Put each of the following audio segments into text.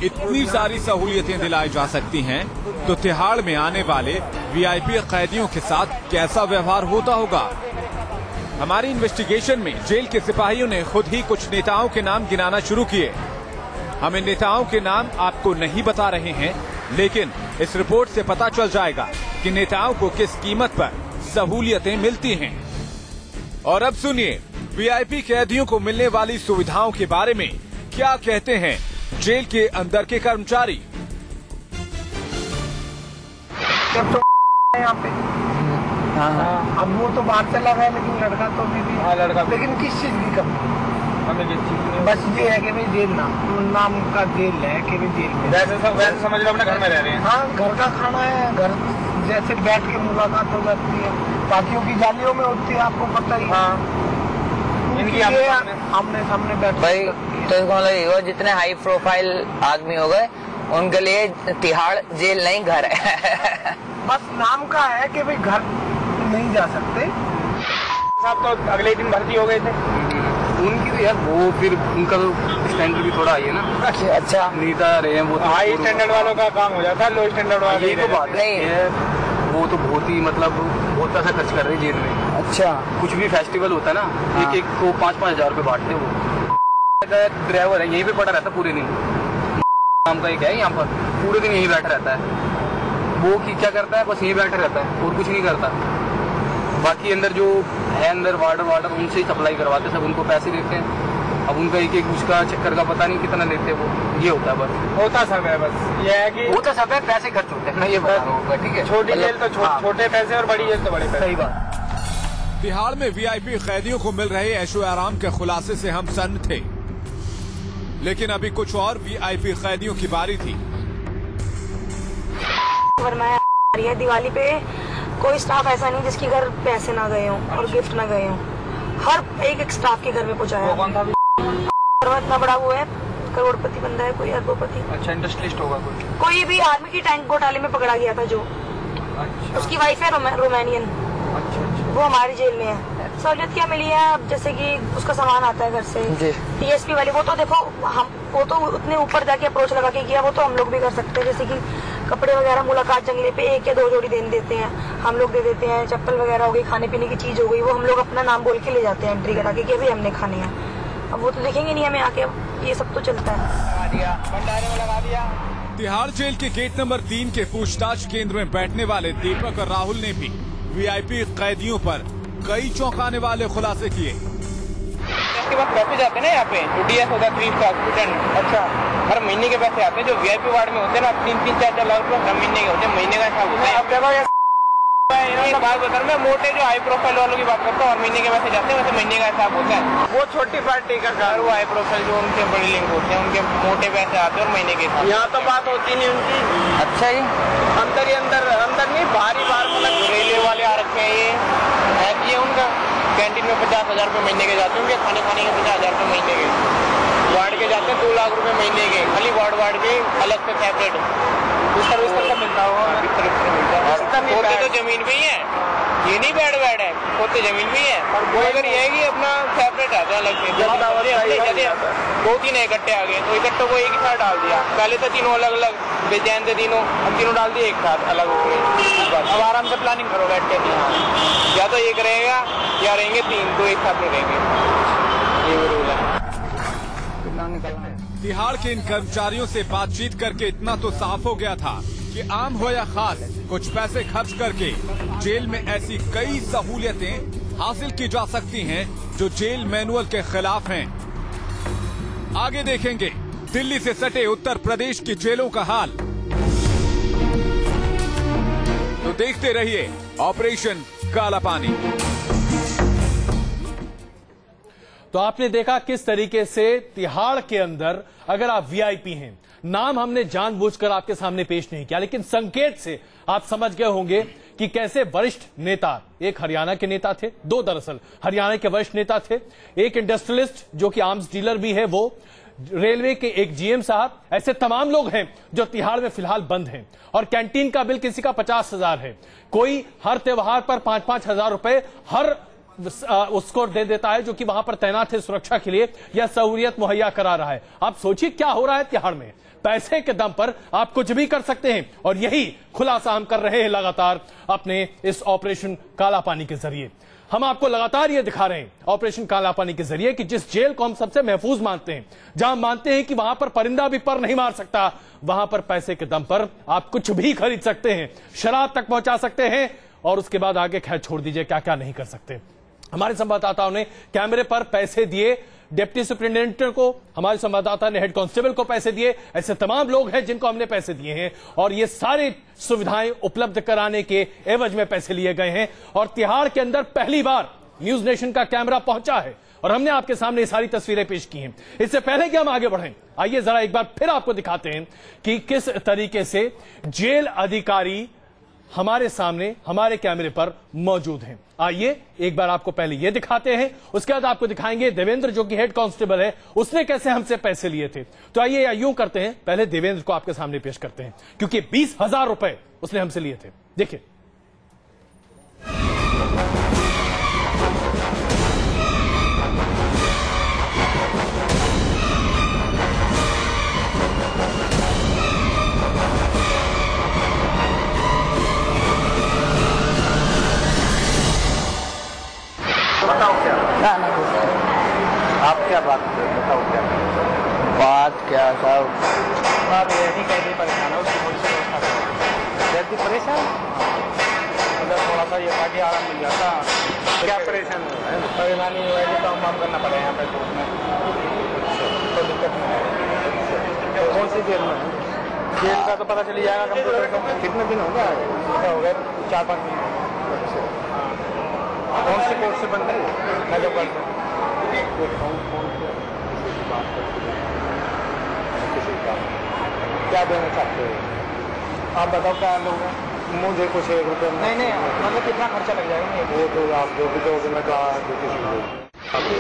इतनी सारी सहूलियतें दिलाई जा सकती हैं, तो तिहाड़ में आने वाले वीआईपी कैदियों के साथ कैसा व्यवहार होता होगा। हमारी इन्वेस्टिगेशन में जेल के सिपाहियों ने खुद ही कुछ नेताओं के नाम गिनाना शुरू किए। हम इन नेताओं के नाम आपको नहीं बता रहे हैं, लेकिन इस रिपोर्ट से पता चल जाएगा कि नेताओं को किस कीमत पर सहूलियतें मिलती हैं। और अब सुनिए वीआईपी कैदियों को मिलने वाली सुविधाओं के बारे में क्या कहते हैं जेल के अंदर के कर्मचारी। यहाँ पे अब वो तो बाहर चला गया, लेकिन लड़का तो अभी भी लड़का, लेकिन किस चीज की कमी? बस ये है कि भाई जेल नाम का जेल है कि भाई जेल में वैसे समझ लो अपने घर में रह रहे हैं। हाँ, घर का खाना है, घर जैसे बैठ के मुलाकात हो जाती है, बाकियों की जालियों में होती है, आपको पता ही। हाँ, इनकी आमने सामने बैठ भाई तो मतलब जितने हाई प्रोफाइल आदमी हो गए उनके लिए तिहाड़ जेल नहीं घर है। बस नाम का है कि भाई घर नहीं जा सकते। साहब तो अगले दिन भर्ती हो गए थे उनकी तो यार वो फिर उनका तो स्टैंडर्ड भी थोड़ा हाई है ना। अच्छा नेता रहे हैं वो तो हाई स्टैंडर्ड वालों का काम हो जाता है, लो स्टैंडर्ड वाले ये तो बात नहीं है। वो तो बहुत ही मतलब बहुत पैसा खर्च कर रहे हैं जेल में। अच्छा, कुछ भी फेस्टिवल होता है ना, हाँ। एक को 5-5 हजार रुपए बांटते वो। ड्राइवर है, यहीं पे पड़ा रहता पूरे दिन। काम का एक है यहाँ पर, पूरे दिन यहीं बैठा रहता है वो। क्या करता है, बस यहीं बैठा रहता है और कुछ नहीं करता। बाकी अंदर जो है अंदर वार्डर उनसे ही सप्लाई करवाते, सब उनको पैसे देते हैं। अब उनका एक उसका चक्कर का पता नहीं कितना देते वो, ये होता है बस। होता सब है, बस ये है कि होता सब है, पैसे खर्च होते हैं, मैं ये बता रहा हूँ। ठीक है, छोटी जेल तो छोटे पैसे और बड़ी जेल तो बड़े पैसे। सही बात। तिहाड़ में वीआईपी कैदियों को मिल रहे ऐशो आराम के खुलासे से हम सन्न थे, लेकिन अभी कुछ और वीआईपी कैदियों की बारी थी। दिवाली पे कोई स्टाफ ऐसा नहीं जिसके घर पैसे ना गए हों और गिफ्ट ना गए हों। हर एक स्टाफ के घर में पहुंचाया। इतना बड़ा वो है, करोड़पति बंदा है, कोई अरबोपति। अच्छा, इंडस्ट्रियलिस्ट होगा कोई भी आर्मी की टैंक घोटाले में पकड़ा गया था जो। अच्छा। उसकी वाइफ है रोमानियन। अच्छा। वो हमारी जेल में है। सहूलियत क्या मिली है, अब जैसे कि उसका सामान आता है घर से। टीएसपी वाली वो तो देखो वो तो उतने ऊपर जाके अप्रोच लगा के किया, वो तो हम लोग भी कर सकते हैं। जैसे कि कपड़े वगैरह मुलाकात जंगले पे 1 या 2 जोड़ी देते हैं, हम लोग दे देते हैं। चप्पल वगैरह हो गई, खाने पीने की चीज हो गई, वो हम लोग अपना नाम बोल के ले जाते हैं एंट्री करा के अभी हमने खाने हैं। अब वो तो देखेंगे नहीं हमें आके, ये सब तो चलता है। तिहाड़ जेल के गेट नंबर 3 के पूछताछ केंद्र में बैठने वाले दीपक और राहुल ने भी वीआईपी कैदियों पर कई चौंकाने वाले खुलासे किए। इसके बाद पैसे जाते हैं ना यहाँ पे, जो डीएस होता है 3 स्टार स्टूडेंट। अच्छा, हर महीने के पैसे आते हैं। जो वीआईपी वार्ड में होते हैं ना, 3-4 लाख रुपए हर महीने के होते हैं, महीने का हिसाब होता है। बात बता मैं मोटे जो हाई प्रोफाइल वालों की बात करता हूँ, हर महीने के पैसे जाते हैं, वैसे महीने का हिसाब होता है। वो छोटी पार्टी का घर, वो हाई प्रोफाइल जो उनके बड़ी लिंक होते हैं, उनके मोटे पैसे आते हैं और महीने के हिसाब। यहाँ तो बात होती नहीं उनकी। अच्छा जी, अंदर ही अंदर नहीं, बाहरी बाहर मतलब रेलवे वाले आ रखे हैं ये उनका कैंटीन में 50,000 रुपए महीने के जाते हैं, उनके खाने के 50,000 रुपए महीने के। वार्ड के जाते हैं 2 लाख रुपए महीने के, खाली वार्ड के अलग से सेपरेट सर्विस मिलता होगा। होते तो जमीन पे ही है, ये नहीं बेड है, होते जमीन पे ही है। और वो अगर ये है कि अपना सेपरेट आता है अलग से। 2-3 इकट्ठे आ गए तो इकट्ठों को एक ही साथ डाल दिया। पहले तो तीनों अलग अलग बेचैन थे तीनों, अब तीनों डाल दिए एक साथ अलग हो गए। अब आराम से प्लानिंग करो बैठ के, या तो एक रहेगा या रहेंगे 3, तो एक साथ नहीं रहेंगे। ये रूल है। तिहाड़ के इन कर्मचारियों से बातचीत करके इतना तो साफ हो गया था कि आम हो या खास, कुछ पैसे खर्च करके जेल में ऐसी कई सहूलियतें हासिल की जा सकती हैं जो जेल मैनुअल के खिलाफ हैं। आगे देखेंगे दिल्ली से सटे उत्तर प्रदेश की जेलों का हाल। तो देखते रहिए ऑपरेशन काला पानी। तो आपने देखा किस तरीके से तिहाड़ के अंदर अगर आप वीआईपी हैं, नाम हमने जानबूझकर आपके सामने पेश नहीं किया, लेकिन संकेत से आप समझ गए होंगे कि कैसे वरिष्ठ नेता, एक हरियाणा के नेता थे, 2 दरअसल हरियाणा के वरिष्ठ नेता थे, एक इंडस्ट्रियलिस्ट जो कि आर्म्स डीलर भी है, वो रेलवे के एक जीएम साहब, ऐसे तमाम लोग हैं जो तिहाड़ में फिलहाल बंद हैं। और कैंटीन का बिल किसी का 50,000 है, कोई हर त्योहार पर 5-5 हजार रुपए हर उसको दे देता है जो कि वहां पर तैनात है सुरक्षा के लिए, यह सहूलियत मुहैया करा रहा है। आप सोचिए क्या हो रहा है तिहाड़ में। पैसे के दम पर आप कुछ भी कर सकते हैं। और यही खुलासा हम कर रहे हैं लगातार अपने इस ऑपरेशन काला पानी के जरिए। हम आपको लगातार ये दिखा रहे हैं ऑपरेशन काला पानी के जरिए कि जिस जेल को हम सबसे महफूज मानते हैं, जहां मानते हैं कि वहां पर परिंदा भी पर नहीं मार सकता, वहां पर पैसे के दम पर आप कुछ भी खरीद सकते हैं, शराब तक पहुंचा सकते हैं और उसके बाद आगे खैर छोड़ दीजिए क्या क्या नहीं कर सकते। हमारे संवाददाताओं ने कैमरे पर पैसे दिए डिप्टी सुपरिटेंडेंट को, हमारे संवाददाता ने हेड कांस्टेबल को पैसे दिए। ऐसे तमाम लोग हैं जिनको हमने पैसे दिए हैं और ये सारी सुविधाएं उपलब्ध कराने के एवज में पैसे लिए गए हैं। और तिहाड़ के अंदर पहली बार न्यूज नेशन का कैमरा पहुंचा है और हमने आपके सामने ये सारी तस्वीरें पेश की हैं। इससे पहले कि हम आगे बढ़ें, आइए जरा एक बार फिर आपको दिखाते हैं कि किस तरीके से जेल अधिकारी हमारे सामने हमारे कैमरे पर मौजूद हैं। आइए एक बार आपको पहले ये दिखाते हैं, उसके बाद आपको दिखाएंगे देवेंद्र जो कि हेड कांस्टेबल है, उसने कैसे हमसे पैसे लिए थे। तो आइए यूं करते हैं, पहले देवेंद्र को आपके सामने पेश करते हैं क्योंकि 20,000 रुपए उसने हमसे लिए थे। देखिए। बताओ क्या ना ना कुछ आप क्या बात कर रहे हो? बताओ क्या बात क्या साहब, आप यही कैदी परेशान हो, उसकी थोड़ी सी व्यवस्था करो। कैदी परेशान मतलब थोड़ा सा ये ताकि आराम मिल जाता। क्या परेशान है? परेशानी है कि काम वाम करना पड़ेगा यहाँ पे कोर्ट में, तो दिक्कत नहीं है। कौन सी जेल में? जेल का तो पता चली जाएगा कंप्यूटर का। कितने दिन हो गया? हो गए 4-5 दिन। कौन सी कोर्ट से बन गई? नजफगढ़ में। क्या देना चाहते हो आप? बताओ क्या लोगे? मुझे कुछ 1 रुपये नहीं मतलब कितना खर्चा लग जाएगा? वो तो आप जो भी दोगे मैं कितना की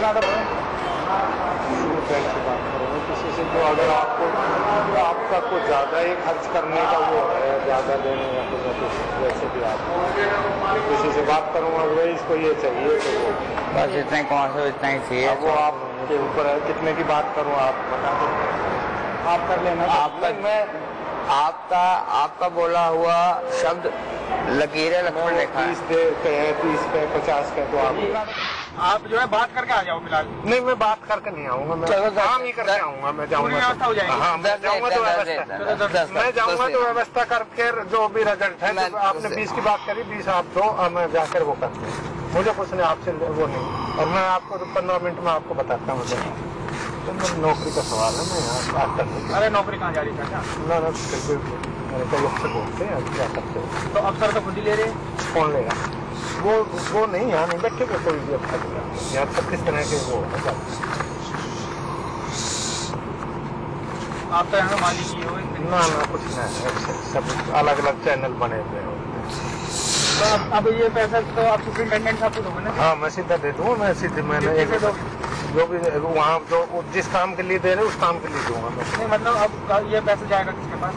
बात करोगे किसी से जो अगर आपका कुछ ज़्यादा ही खर्च करने का वो है, ज़्यादा देने का कुछ वैसे भी आप किसी से बात करूँगा भाई इसको ये चाहिए तो वो बस इतना ही कौन सा इतना ही चाहिए। वो आपके ऊपर है कितने की बात करूँ आप बता दो। आप कर लेना। आपका बोला हुआ शब्द लकीरें लक्ष्मण रेखा है। 30 पे 50 पे तो आप जो है बात करके आ जाओ फिलहाल। नहीं मैं बात करके नहीं आऊंगा, मैं काम ही करके आऊंगा। मैं जाऊंगा व्यवस्था हो जाएगी। हाँ मैं जाऊंगा तो व्यवस्था, मैं जाऊंगा तो व्यवस्था करके जो भी रिजल्ट है आपने 20 की बात करी 20 आप दो और मैं जाकर वो करते हैं। मुझे कुछ नहीं आपसे वो नहीं, और मैं आपको 15 मिनट में आपको बताता हूँ। तो नौकरी का सवाल है, मैं यहाँ बात कर लूँ। अरे नौकरी कहाँ जा रही है? ना मेरे को लोग से बोलते हैं क्या करते हो? तो अफसर तो खुद ही ले रहे हैं। कौन लेगा? वो नहीं यहाँ नहीं बैठे कोई भी अफसर यहाँ सब किस तरह के वो है। आप तो यहाँ मालिक ही हो? ना कुछ नहीं, सब अलग अलग चैनल बने हुए हैं। तो अब ये पैसा तो आप सुपरिटेंडेंट साहब को दोगे ना? हाँ मैं सीधा दे दूँगा। मैं सीधे मैंने जो भी वहाँ जो जिस काम के लिए दे रहे उस काम के लिए दूंगा मैं। नहीं मतलब अब ये पैसा जाएगा किसके पास?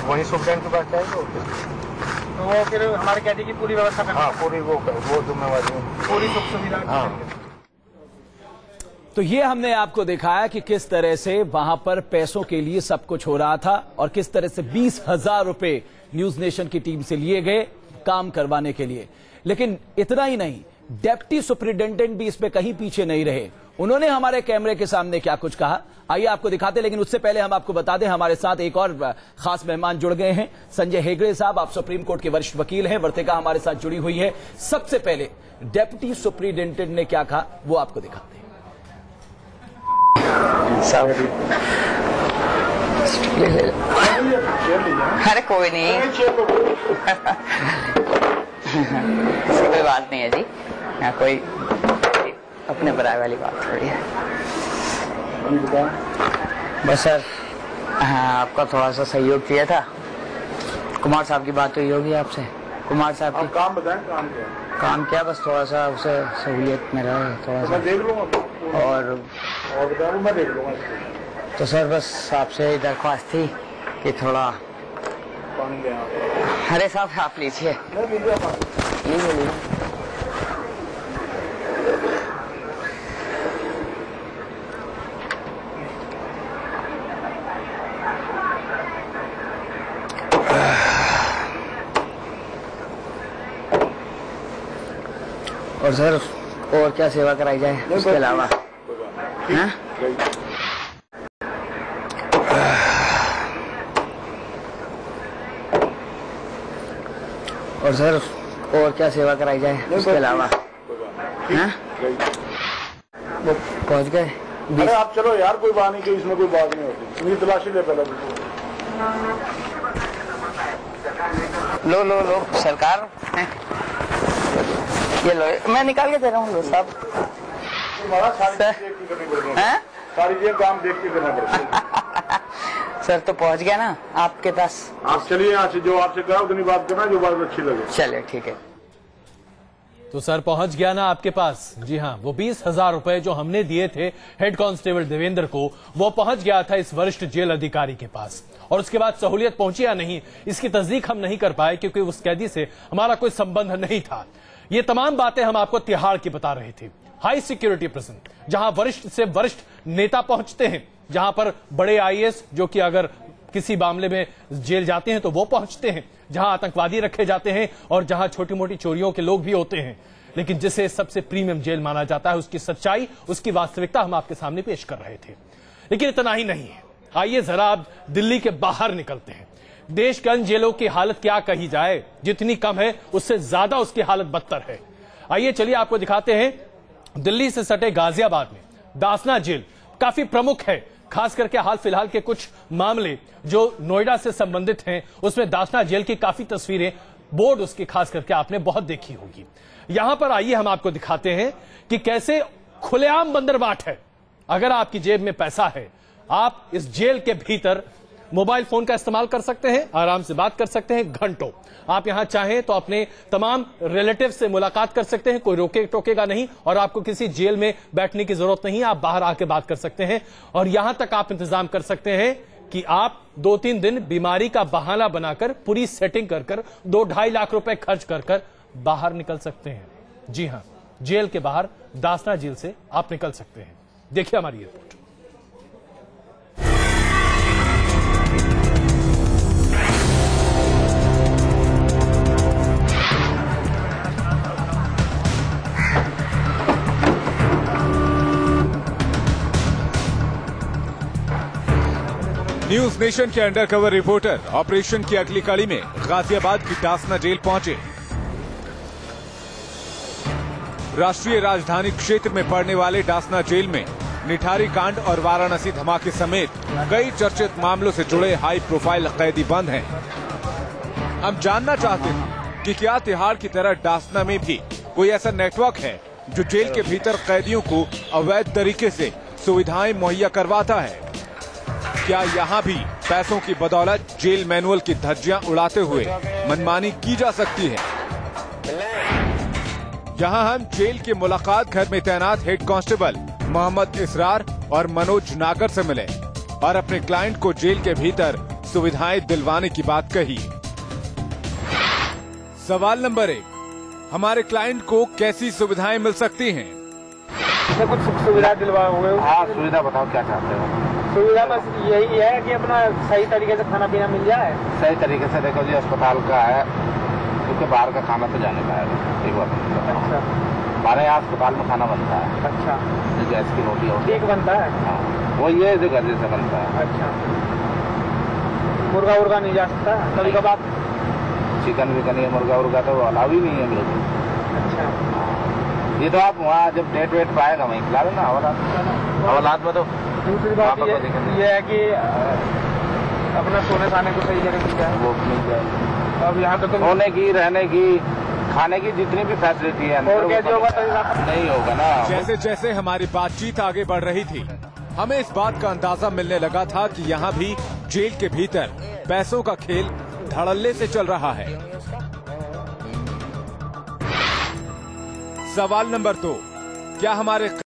वहीं सुप्रीम के पास जाएगा। तो वो फिर हमारे कैदी की पूरी व्यवस्था करना। हाँ पूरी वो जिम्मेवारी पूरी सुख सुविधा। हाँ तो ये हमने आपको दिखाया कि किस तरह से वहां पर पैसों के लिए सब कुछ हो रहा था और किस तरह से 20,000 रुपए न्यूज नेशन की टीम से लिए गए काम करवाने के लिए। लेकिन इतना ही नहीं, डेप्टी सुपरिटेंडेंट भी इसमें कहीं पीछे नहीं रहे। उन्होंने हमारे कैमरे के सामने क्या कुछ कहा आइए आपको दिखाते। लेकिन उससे पहले हम आपको बता दें हमारे साथ एक और खास मेहमान जुड़ गए हैं, संजय हेगड़े साहब। आप सुप्रीम कोर्ट के वरिष्ठ वकील हैं, वर्तिका हमारे साथ जुड़ी हुई है। सबसे पहले डेप्टी सुपरिटेंडेंट ने क्या कहा वो आपको दिखाते हैं। अरे कोई नहीं कोई बात नहीं है जी, यहाँ कोई अपने बराबर वाली बात थोड़ी है। बस सर हाँ आपका थोड़ा सा सहयोग चाहिए था। कुमार साहब की बात हुई होगी आपसे? कुमार साहब की काम बताएं। काम क्या? बस थोड़ा सा उसे सहूलियत में रहे थोड़ा सा। मैं देख लूँगा और बताऊँ मैं देख लूँगा। तो सर बस आपसे दरख्वास्त थी कि थोड़ा अरे साहब आप लीजिए लीजिए। और सर और क्या सेवा कराई जाए उसके अलावा? हाँ? और सर और क्या सेवा कराई जाए उसके अलावा? हाँ? वो पहुंच गए। अरे आप चलो यार, कोई बात नहीं की, इसमें कोई बात नहीं होती। मेरी तलाशी ले पहले। लो लो लो सरकार, ये लो, मैं निकाल के दे रहा हूँ। लो साहब, सारी चीजें काम देख के करना पड़ता है। सर तो पहुंच गया ना आपके पास? आप चलिए यहाँ से, जो आपसे कहा उतनी बात करना जो बात अच्छी लगे। चलिए ठीक है। तो सर पहुंच गया ना आपके पास? जी हाँ, वो 20,000 रुपए जो हमने दिए थे हेड कांस्टेबल देवेंद्र को, वो पहुंच गया था इस वरिष्ठ जेल अधिकारी के पास। और उसके बाद सहूलियत पहुंची या नहीं, इसकी तस्दीक हम नहीं कर पाए क्योंकि उस कैदी से हमारा कोई संबंध नहीं था। ये तमाम बातें हम आपको तिहाड़ की बता रहे थे। हाई सिक्योरिटी प्रिजन, जहां वरिष्ठ से वरिष्ठ नेता पहुंचते हैं, जहां पर बड़े आईएएस जो कि अगर किसी मामले में जेल जाते हैं तो वो पहुंचते हैं, जहां आतंकवादी रखे जाते हैं और जहां छोटी मोटी चोरियों के लोग भी होते हैं। लेकिन जिसे सबसे प्रीमियम जेल माना जाता है, उसकी सच्चाई, उसकी वास्तविकता हम आपके सामने पेश कर रहे थे। लेकिन इतना ही नहीं है, आइए जरा आप दिल्ली के बाहर निकलते हैं। देश के अन्य जेलों की हालत क्या कही जाए, जितनी कम है उससे ज्यादा उसकी हालत बदतर है। आइए चलिए आपको दिखाते हैं दिल्ली से सटे गाजियाबाद में दासना जेल काफी प्रमुख है। खास करके हाल फिलहाल के कुछ मामले जो नोएडा से संबंधित हैं, उसमें दासना जेल की काफी तस्वीरें, बोर्ड उसकी खास करके आपने बहुत देखी होगी। यहां पर आइए हम आपको दिखाते हैं कि कैसे खुलेआम बंदरबाट है। अगर आपकी जेब में पैसा है, आप इस जेल के भीतर मोबाइल फोन का इस्तेमाल कर सकते हैं, आराम से बात कर सकते हैं घंटों। आप यहां चाहें तो अपने तमाम रिलेटिव से मुलाकात कर सकते हैं, कोई रोके टोकेगा नहीं और आपको किसी जेल में बैठने की जरूरत नहीं है। आप बाहर आके बात कर सकते हैं और यहां तक आप इंतजाम कर सकते हैं कि आप 2-3 दिन बीमारी का बहाना बनाकर पूरी सेटिंग कर 2-2.5 लाख रुपए खर्च कर बाहर निकल सकते हैं। जी हां, जेल के बाहर दासना जेल से आप निकल सकते हैं। देखिए हमारी रिपोर्ट। न्यूज नेशन के अंडरकवर रिपोर्टर ऑपरेशन की अगली कड़ी में गाजियाबाद की दासना जेल पहुंचे। राष्ट्रीय राजधानी क्षेत्र में पड़ने वाले दासना जेल में निठारी कांड और वाराणसी धमाके समेत कई चर्चित मामलों से जुड़े हाई प्रोफाइल कैदी बंद हैं। हम जानना चाहते हैं कि क्या तिहाड़ की तरह दासना में भी कोई ऐसा नेटवर्क है जो जेल के भीतर कैदियों को अवैध तरीके से सुविधाएं मुहैया करवाता है। क्या यहाँ भी पैसों की बदौलत जेल मैनुअल की धज्जियां उड़ाते हुए मनमानी की जा सकती है। यहाँ हम जेल के मुलाकात घर में तैनात हेड कांस्टेबल मोहम्मद इसरार और मनोज नागर से मिले और अपने क्लाइंट को जेल के भीतर सुविधाएं दिलवाने की बात कही। सवाल नंबर 1, हमारे क्लाइंट को कैसी सुविधाएं मिल सकती हैं? कुछ सुविधा दिलवाओगे? हाँ, सुविधा बताओ क्या चाहते हो? सुविधा बस यही है कि अपना सही तरीके से खाना पीना मिल जाए। सही तरीके से देखो जी, अस्पताल का है क्योंकि बाहर का खाना तो जाने पाएगा। एक बात अच्छा, हमारे यहाँ अस्पताल में खाना बनता है। अच्छा, गैस की रोटी और ठीक बनता है। हाँ, वो ये जो घर से बनता है। अच्छा, मुर्गा नहीं जा सकता कभी कभार? चिकन विकन ये मुर्गा तो अलाउ ही नहीं है बिल्कुल। अच्छा, ये तो आप वहाँ जब डेट वेट पाएगा वहीं खिला देना। हवालात में तो दूसरी बात ये है कि अपना सोने खाने को सही जगह मिल जाए, वो मिल जाए। अब यहाँ पे तो सोने की, रहने की, खाने की जितनी भी फैसिलिटी है और कैसे होगा तो नहीं होगा ना। जैसे जैसे हमारी बातचीत आगे बढ़ रही थी, हमें इस बात का अंदाजा मिलने लगा था कि यहाँ भी जेल के भीतर पैसों का खेल धड़ल्ले से चल रहा है। सवाल नंबर 2, क्या हमारे